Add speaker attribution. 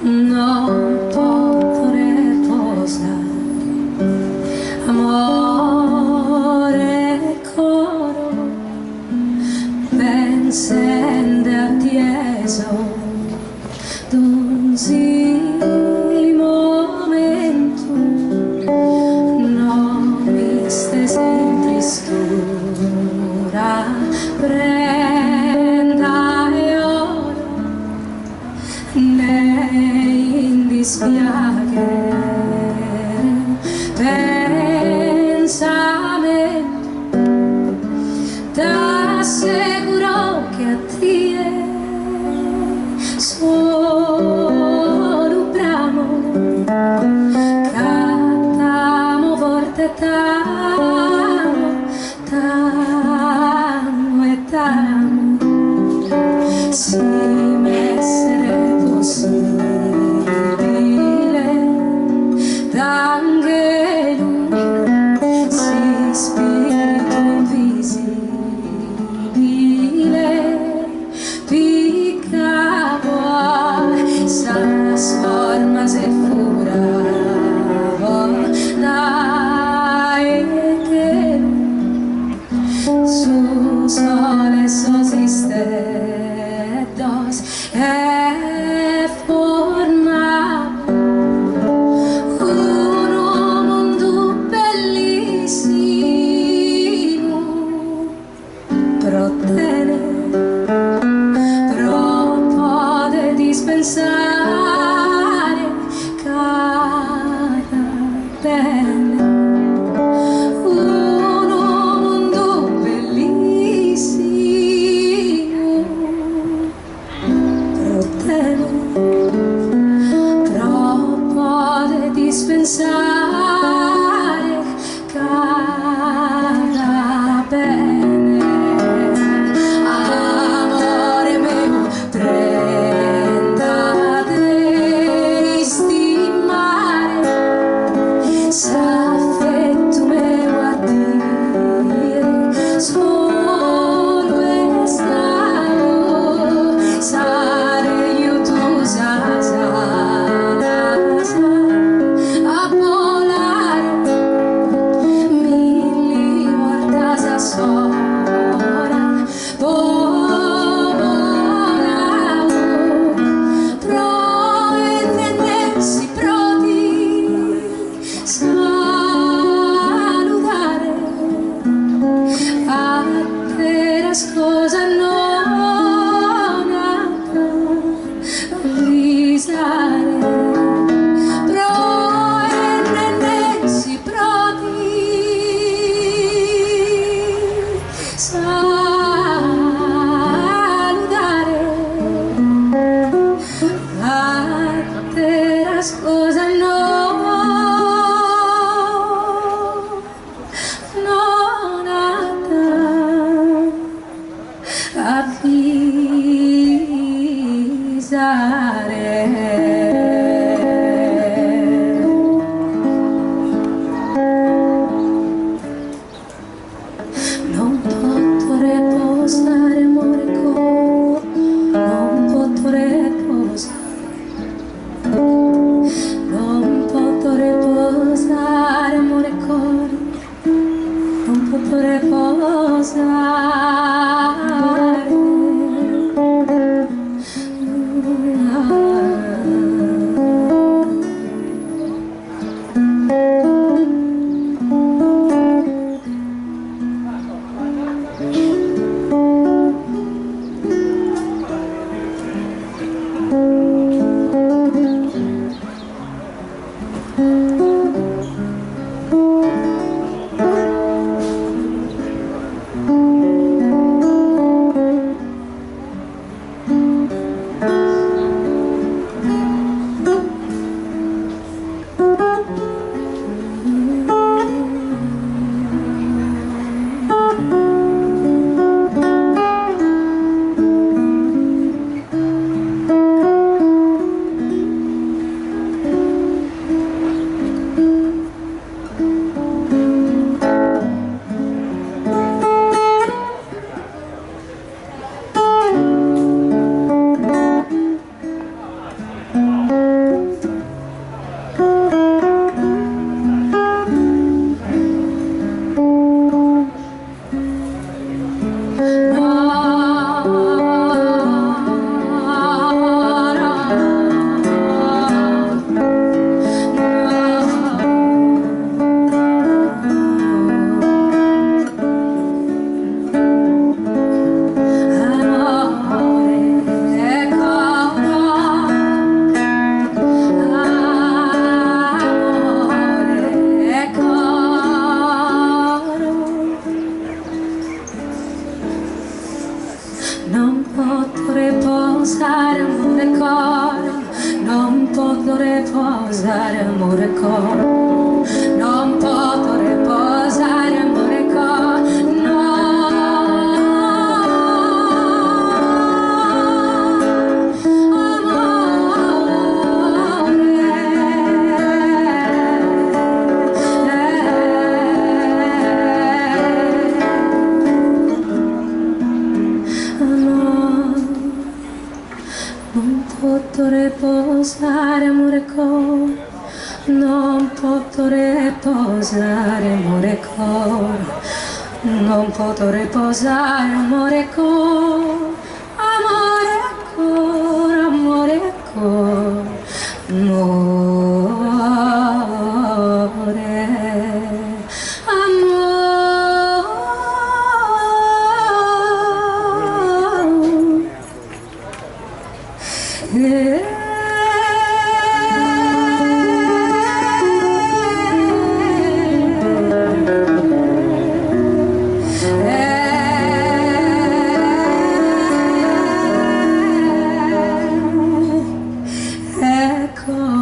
Speaker 1: Non potrei posare amore coro ben sende attieso d'un simile momento non mi stese in tristura prenda e oro né in dispiacere pensamento t'assicuro che a te sono bramo cantamo forte t'amo t'amo e t'amo si m'essere possibile d'angelo si spirito invisibile piccavo sa forma se furavo dai che su sole sosiste dos e formavo un mondo bellissimo però te troppo da dispensare cara bene un mondo bellissimo però te troppo da dispensare cara bene amore mio prenda di stimare s'affetto mio a dire solo è stato sare io tu sa a Non potrei posare amore coro, non potrei posare amore coro, non potrei posare amore coro, no, non potrei posare amore coro, non potrei posare amore coro, non potrei posare amore coro, amore coro, amore coro, ecco